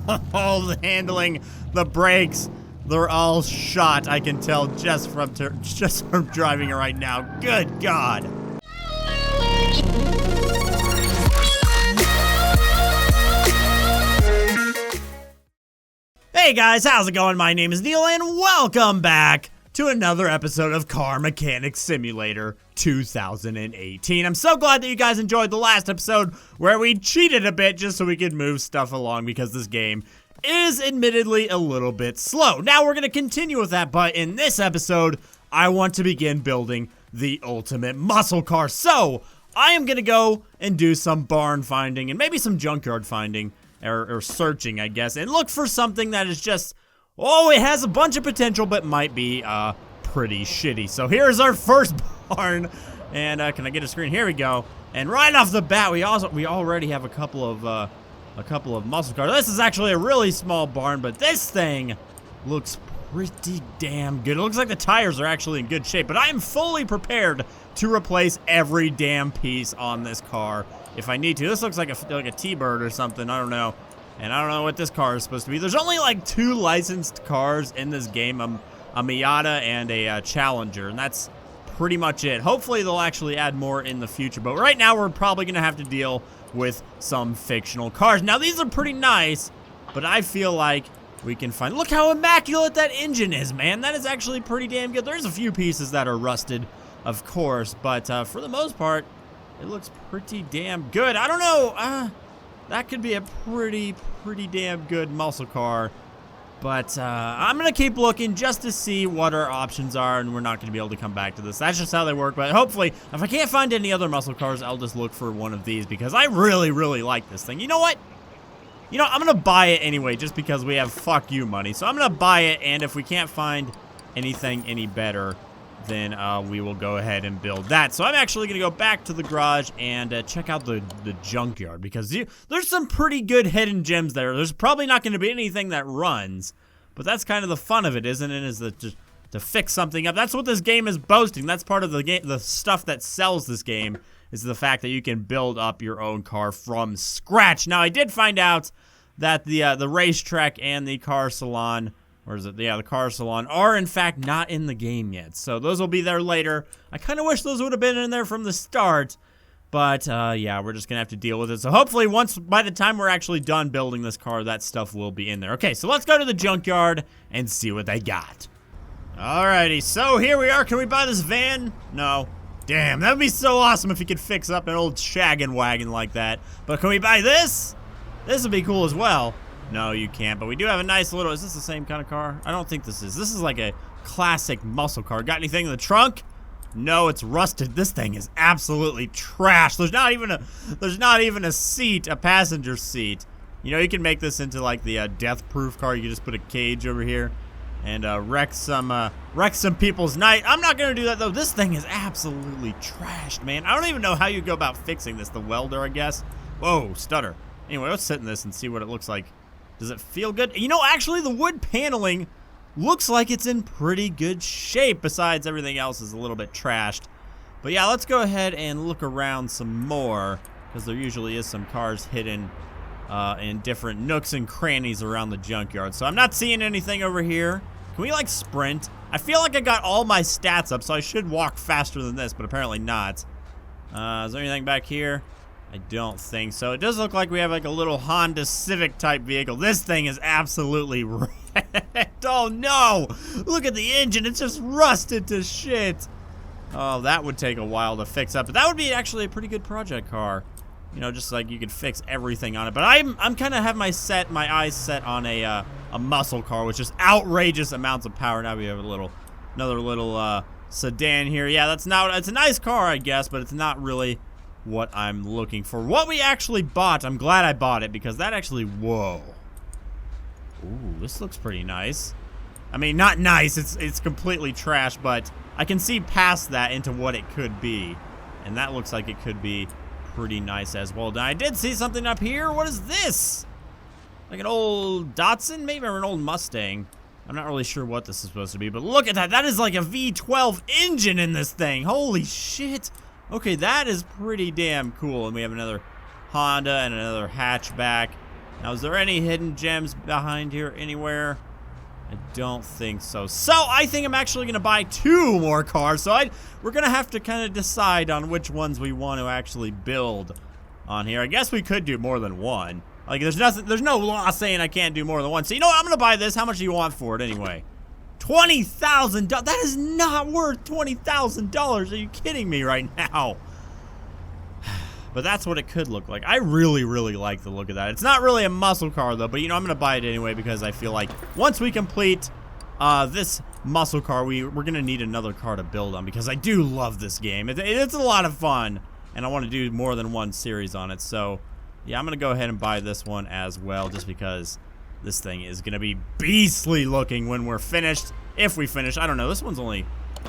Oh, the handling, the brakes, they're all shot. I can tell just from driving it right now. Good God. Hey guys, how's it going? My name is Neil and welcome back to another episode of Car Mechanic Simulator 2018. I'm so glad that you guys enjoyed the last episode where we cheated a bit just so we could move stuff along because this game is admittedly a little bit slow. Now we're going to continue with that, but in this episode, I want to begin building the ultimate muscle car. So I am going to go and do some barn finding and maybe some junkyard finding or searching, I guess, and look for something that is just, oh, it has a bunch of potential, but might be pretty shitty. So here's our first barn, and can I get a screen? Here we go. And right off the bat, we already have a couple of muscle cars. This is actually a really small barn, but this thing looks pretty damn good. It looks like the tires are actually in good shape, but I am fully prepared to replace every damn piece on this car if I need to. This looks like a T-Bird or something. I don't know. And I don't know what this car is supposed to be. There's only like 2 licensed cars in this game, a Miata and a Challenger, and that's pretty much it. Hopefully they'll actually add more in the future, but right now we're probably going to have to deal with some fictional cars. Now these are pretty nice, but I feel like we can find, look how immaculate that engine is, man. That is actually pretty damn good. There's a few pieces that are rusted, of course, but for the most part, it looks pretty damn good. I don't know, that could be a pretty damn good muscle car. But I'm going to keep looking just to see what our options are, and we're not going to be able to come back to this. That's just how they work, but hopefully, if I can't find any other muscle cars, I'll just look for one of these, because I really like this thing. You know what? You know, I'm going to buy it anyway, just because we have fuck you money. So I'm going to buy it, and if we can't find anything any better, then we will go ahead and build that. So I'm actually going to go back to the garage and check out the junkyard, because there's some pretty good hidden gems there. There's probably not going to be anything that runs, but that's kind of the fun of it, isn't it? Is to fix something up. That's what this game is boasting. That's part of the game. The stuff that sells this game is the fact that you can build up your own car from scratch. Now I did find out that the racetrack and the car salon, or is it? Yeah, the car salon are in fact not in the game yet. So those will be there later. I kind of wish those would have been in there from the start. But yeah, we're just going to have to deal with it. So hopefully by the time we're actually done building this car, that stuff will be in there. Okay, so let's go to the junkyard and see what they got. Alrighty, so here we are. Can we buy this van? No. Damn, that would be so awesome if you could fix up an old shaggin' wagon like that. But can we buy this? This would be cool as well. No, you can't, but we do have a nice little, is this the same kind of car? I don't think this is. This is like a classic muscle car. Got anything in the trunk? No, it's rusted. This thing is absolutely trash. There's not even a seat, a passenger seat. You know, you can make this into like the death-proof car. You can just put a cage over here and wreck some people's night. I'm not gonna do that though. This thing is absolutely trashed, man. I don't even know how you go about fixing this. The welder, I guess. Whoa, stutter. Anyway, let's sit in this and see what it looks like. Does it feel good? You know, actually, the wood paneling looks like it's in pretty good shape. Besides, everything else is a little bit trashed. But yeah, let's go ahead and look around some more, because there usually is some cars hidden in different nooks and crannies around the junkyard. So I'm not seeing anything over here. Can we, like, sprint? I feel like I got all my stats up, so I should walk faster than this, but apparently not. Is there anything back here? I don't think so. It does look like we have like a little Honda Civic type vehicle. This thing is absolutely wrecked. Oh no! Look at the engine. It's just rusted to shit. Oh, that would take a while to fix up. But that would be actually a pretty good project car. You know, just like you could fix everything on it. But I'm kind of have my eyes set on a muscle car, which is outrageous amounts of power. Now we have another little sedan here. Yeah, it's a nice car, I guess, but it's not really what I'm looking for. What we actually bought, I'm glad I bought it, because that actually, whoa. Ooh, this looks pretty nice. I mean, not nice, it's completely trash, but I can see past that into what it could be. And that looks like it could be pretty nice as well. Now, I did see something up here. What is this? Like an old Datsun, maybe, or an old Mustang. I'm not really sure what this is supposed to be, but look at that. That is like a V12 engine in this thing. Holy shit. Okay, that is pretty damn cool. And we have another Honda and another hatchback. Now, is there any hidden gems behind here anywhere? I don't think so. So, I think I'm actually going to buy 2 more cars. So, we're going to have to kind of decide on which ones we want to actually build on here. I guess we could do more than one. Like, there's no law saying I can't do more than one. So, you know what? I'm going to buy this. How much do you want for it anyway? $20,000. That is not worth $20,000. Are you kidding me right now? But that's what it could look like. I really, really like the look of that. It's not really a muscle car, though. But, you know, I'm going to buy it anyway because I feel like once we complete this muscle car, we're going to need another car to build on because I do love this game. It's a lot of fun. And I want to do more than one series on it. So, yeah, I'm going to go ahead and buy this one as well just because this thing is going to be beastly looking when we're finished. If we finish. I don't know. This one's only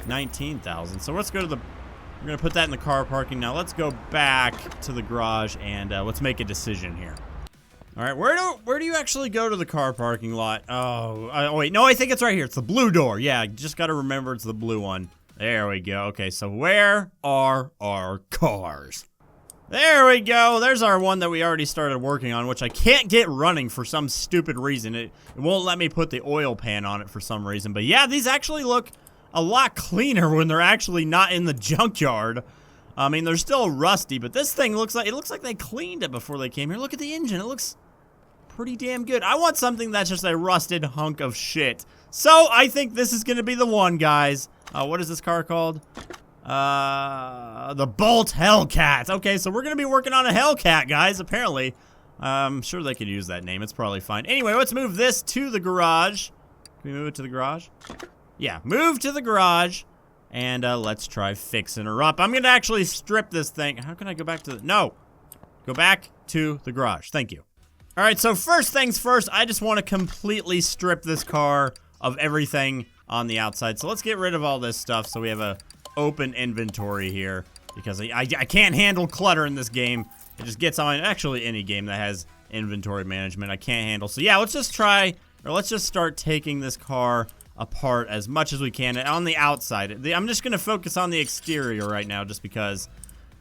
19,000. So let's go to the... We're going to put that in the car parking. Now let's go back to the garage and let's make a decision here. All right, where do you actually go to the car parking lot? Oh, wait. No, I think it's right here. It's the blue door. Yeah, just got to remember it's the blue one. There we go. Okay, so where are our cars? There we go. There's our one that we already started working on, which I can't get running for some stupid reason. It won't let me put the oil pan on it for some reason. But yeah, these actually look a lot cleaner when they're actually not in the junkyard. I mean, they're still rusty, but this thing looks like they cleaned it before they came here. Look at the engine. It looks pretty damn good. I want something that's just a rusted hunk of shit. So I think this is going to be the one, guys. What is this car called? The Bolt Hellcat. Okay, so we're going to be working on a Hellcat, guys, apparently. I'm sure they could use that name. It's probably fine. Anyway, let's move this to the garage. Can we move it to the garage? Yeah, move to the garage. And let's try fixing her up. I'm going to actually strip this thing. How can I go back to the... No. Go back to the garage. Thank you. All right, so first things first, I just want to completely strip this car of everything on the outside. So let's get rid of all this stuff so we have a open inventory here. Because I can't handle clutter in this game. It just gets on... Actually, any game that has inventory management, I can't handle. So yeah, let's just try... Or let's just start taking this car apart as much as we can on the outside. I'm just going to focus on the exterior right now just because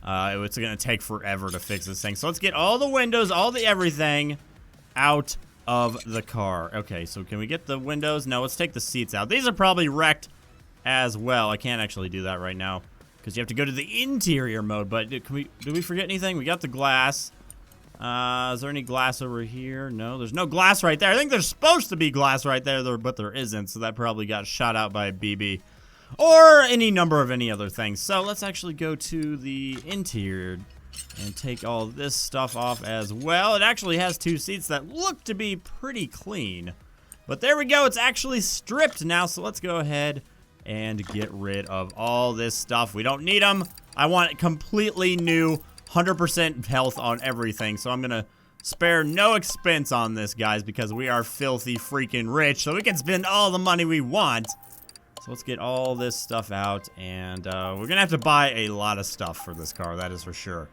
it's going to take forever to fix this thing. So let's get all the windows, all the everything out of the car. Okay, so can we get the windows? No, let's take the seats out. These are probably wrecked as well. I can't actually do that right now because you have to go to the interior mode. But did we forget anything? We got the glass. Is there any glass over here? No, there's no glass right there. I think there's supposed to be glass right there, but there isn't. So that probably got shot out by a BB. Or any number of any other things. So let's actually go to the interior and take all this stuff off as well. It actually has 2 seats that look to be pretty clean. But there we go. It's actually stripped now. So let's go ahead and get rid of all this stuff. We don't need them. I want it completely new. 100% health on everything, so I'm gonna spare no expense on this, guys, because we are filthy freaking rich, so we can spend all the money we want. So let's get all this stuff out, and we're gonna have to buy a lot of stuff for this car, that is for sure.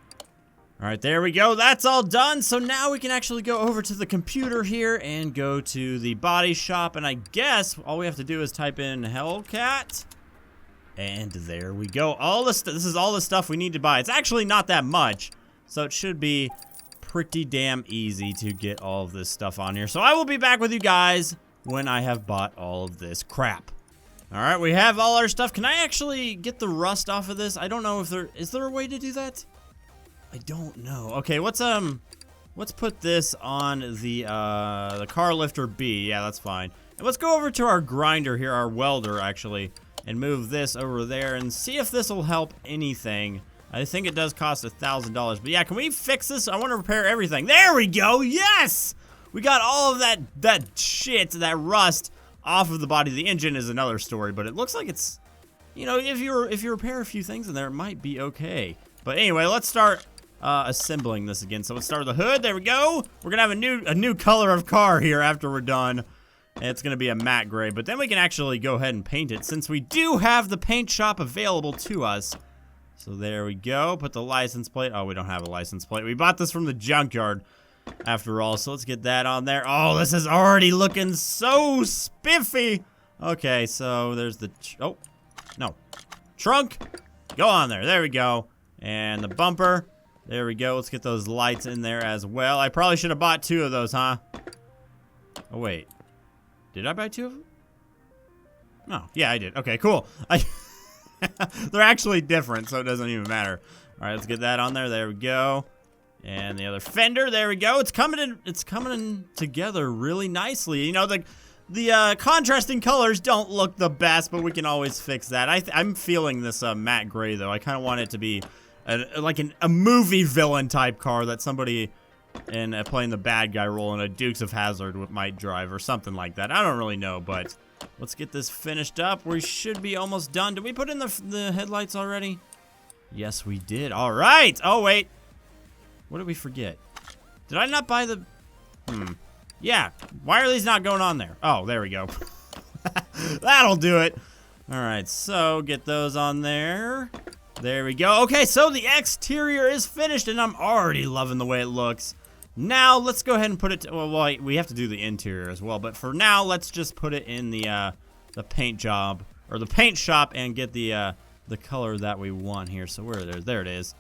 All right, there we go. That's all done, so now we can actually go over to the computer here and go to the body shop, and I guess all we have to do is type in Hellcat. And there we go. This is all the stuff we need to buy. It's actually not that much, so it should be pretty damn easy to get all of this stuff on here. So I will be back with you guys when I have bought all of this crap. All right, we have all our stuff. Can I actually get the rust off of this? I don't know if is there a way to do that? I don't know. Okay, let's put this on the car lifter B. Yeah, that's fine. And let's go over to our grinder here, our welder actually. And move this over there and see if this will help anything. I think it does cost $1,000. But yeah, can we fix this? I want to repair everything. There we go. Yes! We got all of that shit, that rust off of the body. The engine is another story, but it looks like it's, you know, if you repair a few things in there, it might be okay. But anyway, let's start assembling this again. So let's start with the hood. There we go. We're gonna have a new color of car here after we're done. It's going to be a matte gray, but then we can actually go ahead and paint it since we do have the paint shop available to us. So there we go. Put the license plate. Oh, we don't have a license plate. We bought this from the junkyard after all, so let's get that on there. Oh, this is already looking so spiffy. Okay, so there's the... Oh, no. Trunk. Go on there. There we go. And the bumper. There we go. Let's get those lights in there as well. I probably should have bought 2 of those, huh? Oh, wait. Did I buy 2 of them? Oh, yeah, I did. Okay, cool. They're actually different, so it doesn't even matter. All right, let's get that on there. There we go. And the other fender. There we go. It's coming in. It's coming in together really nicely. You know, the contrasting colors don't look the best, but we can always fix that. I'm feeling this matte gray, though. I kind of want it to be like a movie villain type car that somebody in playing the bad guy role in a Dukes of Hazzard might drive or something like that. I don't really know, but let's get this finished up. We should be almost done. Did we put in the headlights already? Yes, we did. All right. Oh, wait. What did we forget? Did I not buy the... Yeah. Why are these not going on there? Oh, there we go. That'll do it. All right. So get those on there. There we go. Okay, so the exterior is finished, and I'm already loving the way it looks. Now, let's go ahead and put it... well, we have to do the interior as well, but for now, let's just put it in the paint job, or the paint shop, and get the color that we want here. So there it is.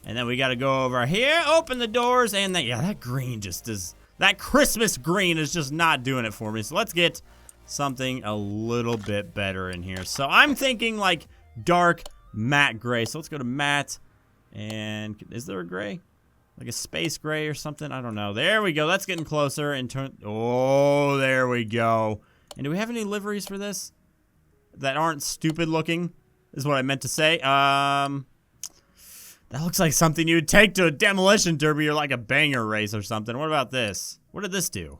And then we got to go over here, open the doors, and that green just is... That Christmas green is just not doing it for me. So let's get something a little bit better in here. So I'm thinking like dark matte gray. So let's go to matte. And is there a gray? Like a space gray or something? I don't know. There we go. That's getting closer. And oh, there we go. And do we have any liveries for this that aren't stupid looking? Is what I meant to say. That looks like something you would take to a demolition derby or like a banger race or something. What about this? What did this do?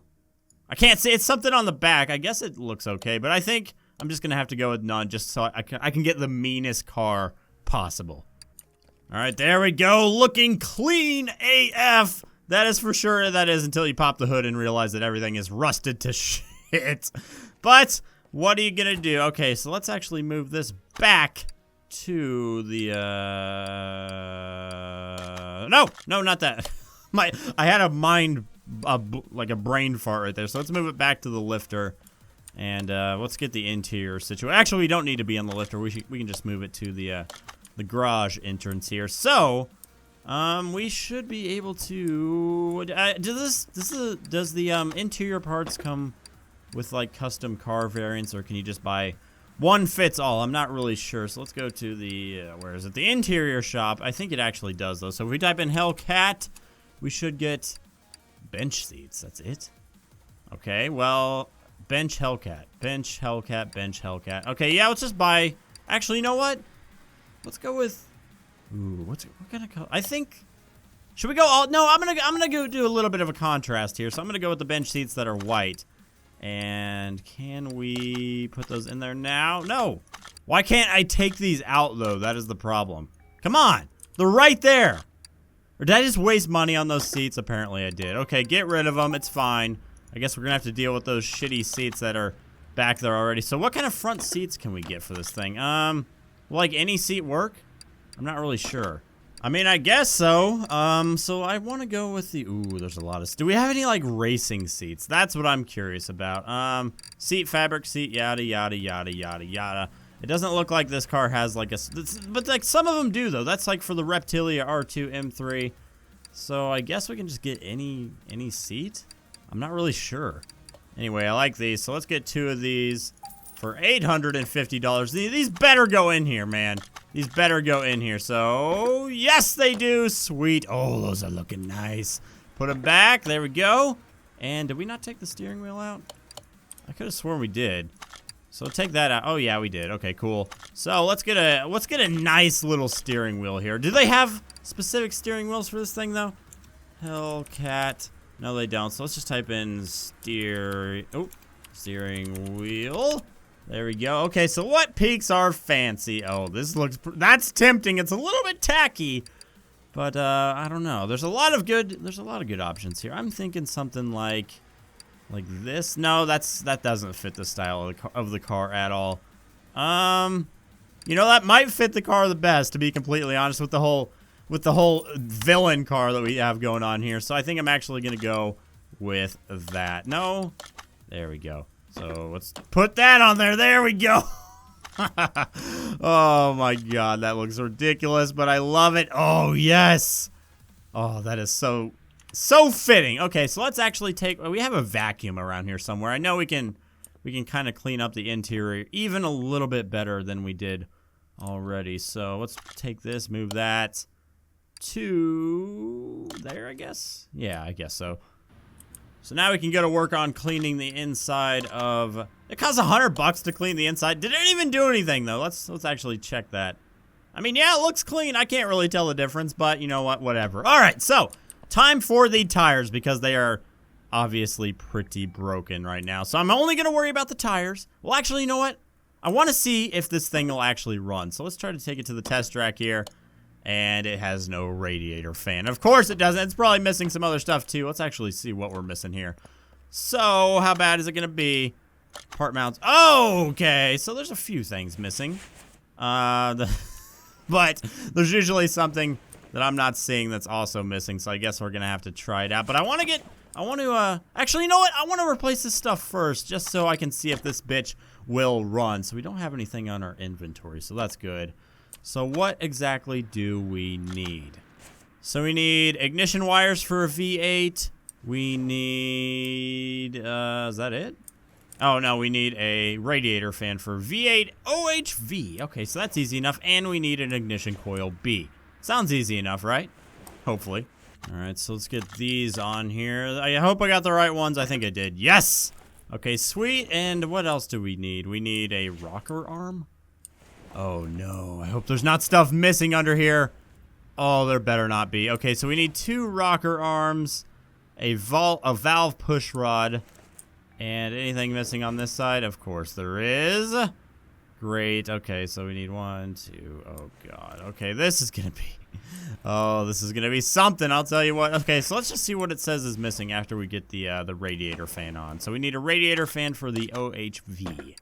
I can't see. It's something on the back. I guess it looks okay, but I think I'm just going to have to go with none just so I can get the meanest car possible. All right, there we go. Looking clean AF. That is for sure. That is until you pop the hood and realize that everything is rusted to shit. But what are you going to do? Okay, so let's actually move this back to the no, not that. I had a mind like a brain fart right there. So let's move it back to the lifter, and let's get the interior situation. Actually, we don't need to be on the lifter. We can just move it to the garage entrance here. So we should be able to does the interior parts come with like custom car variants, or can you just buy one fits all? I'm not really sure. So let's go to the, where is it? The interior shop. I think it actually does, though. So if we type in Hellcat, we should get bench seats. That's it? Okay, well, bench Hellcat. Bench Hellcat, bench Hellcat. Okay, yeah, let's just buy... Actually, you know what? Let's go with... Ooh, what kind of color? I think... Should we go all... No, I'm gonna go do a little bit of a contrast here. So I'm gonna go with the bench seats that are white. And can we put those in there now? No. Why can't I take these out, though? That is the problem. Come on. They're right there. Or did I just waste money on those seats? Apparently I did. Okay, get rid of them. It's fine. I guess we're going to have to deal with those shitty seats that are back there already. So what kind of front seats can we get for this thing? Will like any seat work? I'm not really sure. I mean, I guess so. So I want to go with the... Ooh, there's a lot of... Do we have any, like, racing seats? That's what I'm curious about. Seat fabric, seat, yada, yada, yada, yada, yada. It doesn't look like this car has, like, a... But, like, some of them do, though. That's, like, for the Reptilia R2 M3. So I guess we can just get any seat? I'm not really sure. Anyway, I like these. So let's get 2 of these for $850. These better go in here, man. These better go in here. So, yes, they do. Sweet. Oh, those are looking nice. Put them back. There we go. And did we not take the steering wheel out? I could have sworn we did. So take that out. Oh, yeah, we did. Okay, cool. So let's get a nice little steering wheel here. Do they have specific steering wheels for this thing, though? Hellcat. No, they don't. So let's just type in steering wheel. There we go. Okay, so what peaks are fancy? Oh, this looks... That's tempting. It's a little bit tacky. But, I don't know. There's a lot of good options here. I'm thinking something like this. No, that doesn't fit the style of the car at all. You know, that might fit the car the best, to be completely honest, with the whole villain car that we have going on here. So I think I'm actually going to go with that. No. There we go. So let's put that on there. There we go. Oh my god, that looks ridiculous, but I love it. Oh yes. Oh, that is so fitting. Okay, so let's actually take, we have a vacuum around here somewhere. I know we can kind of clean up the interior even a little bit better than we did already. So let's take this, move that to there, I guess. Yeah, I guess so. So now we can go to work on cleaning the inside of, it costs $100 to clean the inside. Did it even do anything though? Let's actually check that. I mean, yeah, it looks clean. I can't really tell the difference, but you know what, whatever. All right, so time for the tires because they are obviously pretty broken right now. So I'm only gonna worry about the tires. Well, actually, you know what? I wanna see if this thing will actually run. So let's try to take it to the test track here. And it has no radiator fan. Of course it doesn't. It's probably missing some other stuff too. Let's actually see what we're missing here. So, how bad is it gonna be? Part mounts. Oh, okay. So there's a few things missing. But there's usually something that I'm not seeing that's also missing. So I guess we're gonna have to try it out. But actually, you know what? I want to replace this stuff first, just so I can see if this bitch will run. So we don't have anything on our inventory, so that's good. So what exactly do we need? So we need ignition wires for a V8. We need, is that it? Oh no, we need a radiator fan for V8 OHV. Okay, so that's easy enough. And we need an ignition coil B. Sounds easy enough, right? Hopefully. All right, so let's get these on here. I hope I got the right ones. I think I did. Yes! Okay, sweet. And what else do we need? We need a rocker arm. Oh no, I hope there's not stuff missing under here. Oh, there better not be. Okay, so we need 2 rocker arms, a valve push rod, and anything missing on this side? Of course there is. Great, okay, so we need 1, 2, oh god. Okay, this is gonna be something, I'll tell you what. Okay, so let's just see what it says is missing after we get the radiator fan on. So we need a radiator fan for the OHV.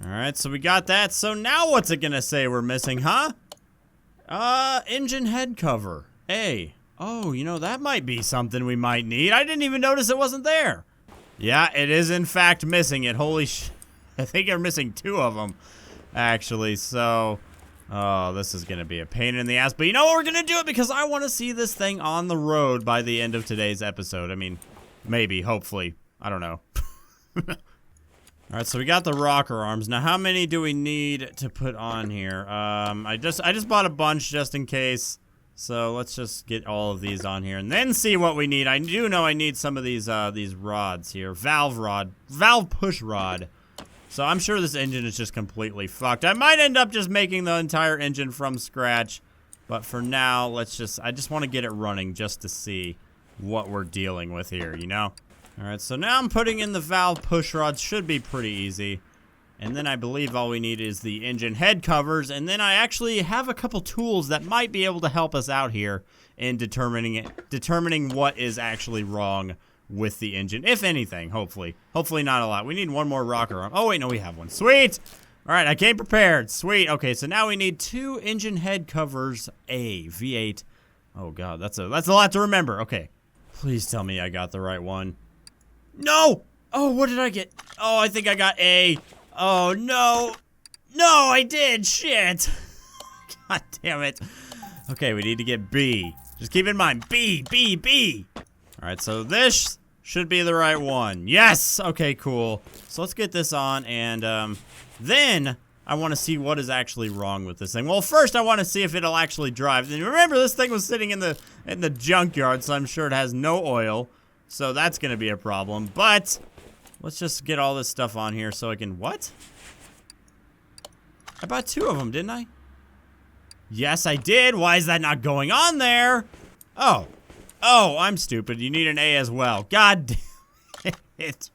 Alright, so we got that. So now what's it gonna say we're missing, huh? Engine head cover. A. Oh, you know, that might be something we might need. I didn't even notice it wasn't there. Yeah, it is in fact missing it. Holy sh... I think you're missing 2 of them, actually. So, oh, this is gonna be a pain in the ass. But you know what? We're gonna do it because I want to see this thing on the road by the end of today's episode. I mean, maybe, hopefully. I don't know. Alright, so we got the rocker arms. Now, how many do we need to put on here? I just bought a bunch just in case. So let's just get all of these on here and then see what we need. I do know I need some of these rods here. Valve push rod. So I'm sure this engine is just completely fucked. I might end up just making the entire engine from scratch. But for now, I just want to get it running just to see what we're dealing with here, you know? Alright, so now I'm putting in the valve push rods. Should be pretty easy. And then I believe all we need is the engine head covers. And then I actually have a couple tools that might be able to help us out here in determining what is actually wrong with the engine. If anything, hopefully. Hopefully not a lot. We need 1 more rocker arm. Oh, wait, no, we have one. Sweet! Alright, I came prepared. Sweet. Okay, so now we need 2 engine head covers. A. V8. Oh, God, that's a lot to remember. Okay. Please tell me I got the right one. No! Oh, what did I get? Oh, I think I got A. Oh, no. No, I did. Shit. God damn it. Okay, we need to get B. Just keep in mind, B, B, B. All right, so this should be the right one. Yes. Okay, cool. So let's get this on, and then I want to see what is actually wrong with this thing. Well, first I want to see if it'll actually drive. And remember, this thing was sitting in the junkyard, so I'm sure it has no oil. So that's going to be a problem. But let's just get all this stuff on here so I can... What? I bought 2 of them, didn't I? Yes, I did. Why is that not going on there? Oh. Oh, I'm stupid. You need an A as well. God damn it.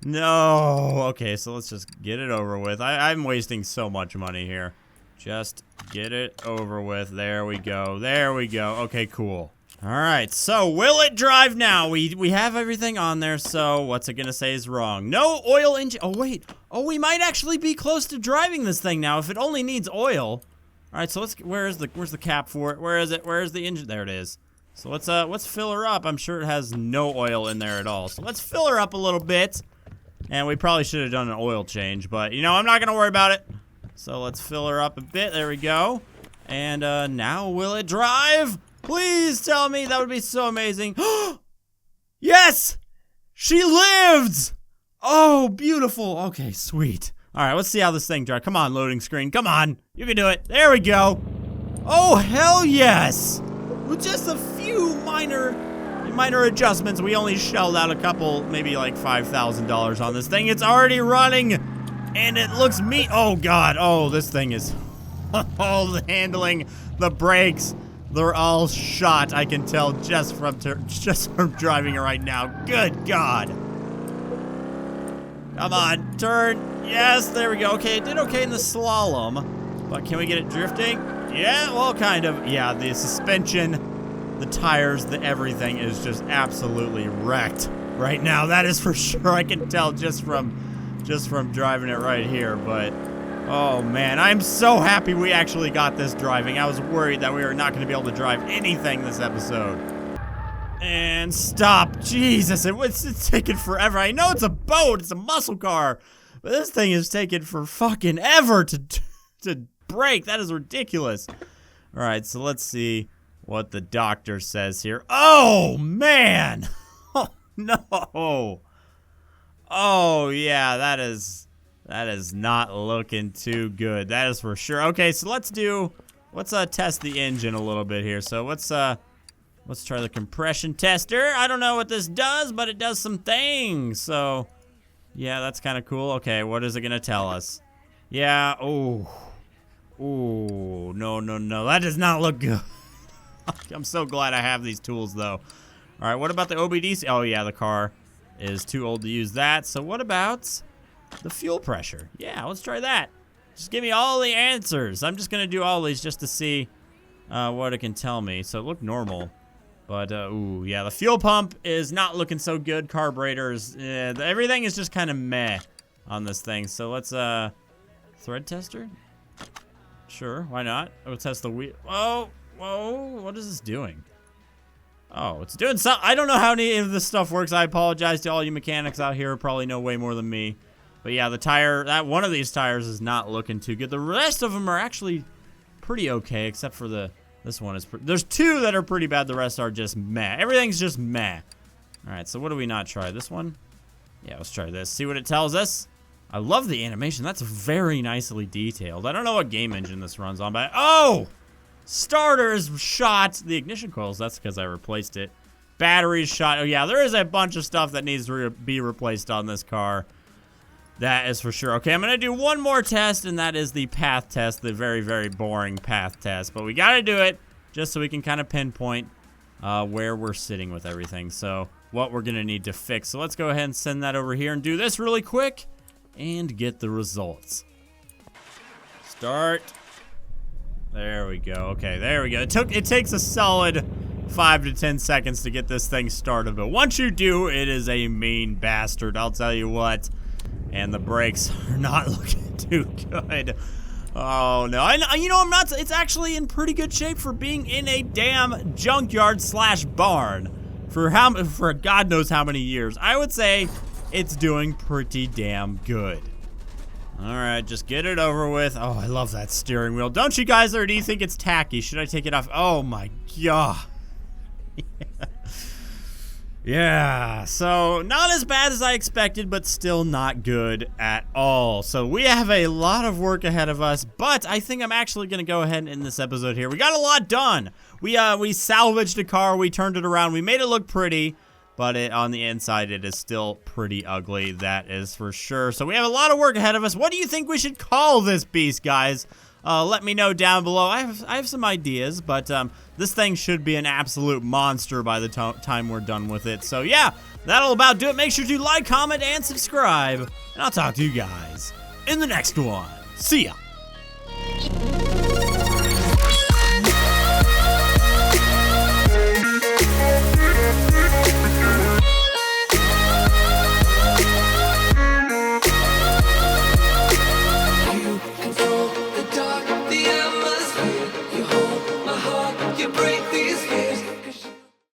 No. Okay, so let's just get it over with. I'm wasting so much money here. Just get it over with. There we go. There we go. Okay, cool. All right, so will it drive now? We have everything on there, so what's it gonna say is wrong? No oil engine. Oh, wait. Oh, we might actually be close to driving this thing now if it only needs oil. All right, so where's the cap for it? Where is it? Where's the engine? There it is. So let's fill her up. I'm sure it has no oil in there at all. So let's fill her up a little bit. And we probably should have done an oil change, but you know, I'm not gonna worry about it. So let's fill her up a bit. There we go. And now will it drive? Please tell me. That would be so amazing. Yes! She lived! Oh, beautiful. Okay, sweet. All right, let's see how this thing drives. Come on, loading screen. Come on. You can do it. There we go. Oh, hell yes. With just a few minor adjustments, we only shelled out a couple, maybe like $5,000 on this thing. It's already running, and it looks oh God. Oh, this thing is, oh, the handling, the brakes, they're all shot. I can tell just from driving it right now. Good God. Come on, turn. Yes, there we go. Okay, it did okay in the slalom, but can we get it drifting? Yeah, well, kind of. Yeah, the suspension, the tires, the everything is just absolutely wrecked right now. That is for sure. I can tell just from driving it right here. But oh man, I'm so happy we actually got this driving. I was worried that we were not going to be able to drive anything this episode. And stop. Jesus, it's taking forever. I know it's a boat, it's a muscle car, but this thing is taking for fucking ever to brake. That is ridiculous. All right, so let's see what the doctor says here. Oh, man. Oh, no. Oh, yeah, that is not looking too good. That is for sure. Okay, so let's test the engine a little bit here. So let's try the compression tester. I don't know what this does, but it does some things. So, yeah, that's kind of cool. Okay, what is it going to tell us? Yeah, oh. Ooh, no. That does not look good. I'm so glad I have these tools, though. All right, what about the OBD? Oh, yeah, the car is too old to use that. So what about the fuel pressure? Yeah, let's try that. Just give me all the answers. I'm just going to do all these just to see what it can tell me. So it looked normal. But, ooh, yeah, the fuel pump is not looking so good. Carburetors, everything is just kind of meh on this thing. So let's, thread tester? Sure, why not? We'll test the wheel. Oh, whoa, what is this doing? Oh, it's doing something. I don't know how any of this stuff works. I apologize to all you mechanics out here who probably know way more than me. But yeah, the tire, one of these tires is not looking too good. The rest of them are actually pretty okay, except for this one is, there's two that are pretty bad. The rest are just meh. Everything's just meh. All right, so what do we not try? This one? Yeah, let's try this. See what it tells us. I love the animation. That's very nicely detailed. I don't know what game engine this runs on, but oh! Starter is shot. The ignition coils, that's because I replaced it. Batteries shot. Oh yeah, there is a bunch of stuff that needs to be replaced on this car. That is for sure. Okay, I'm going to do one more test, and that is the path test, the very, very boring path test. But we got to do it just so we can kind of pinpoint where we're sitting with everything. So what we're going to need to fix. So let's go ahead and send that over here and do this really quick and get the results. Start. There we go. Okay, there we go. It takes a solid 5 to 10 seconds to get this thing started, but once you do, it is a mean bastard, I'll tell you what. And the brakes are not looking too good. Oh no, you know, it's actually in pretty good shape for being in a damn junkyard / barn for God knows how many years. I would say it's doing pretty damn good. All right, just get it over with. Oh, I love that steering wheel. Don't you guys, or do you think it's tacky? Should I take it off? Oh my God. Yeah, so not as bad as I expected, but still not good at all. So we have a lot of work ahead of us, but I think I'm actually going to go ahead and end this episode here. We got a lot done. We salvaged a car, we turned it around, we made it look pretty, but on the inside it is still pretty ugly, that is for sure. So we have a lot of work ahead of us. What do you think we should call this beast, guys? Let me know down below. I have some ideas, but this thing should be an absolute monster by the time we're done with it. So yeah, that'll about do it. Make sure to like, comment, and subscribe, and I'll talk to you guys in the next one. See ya.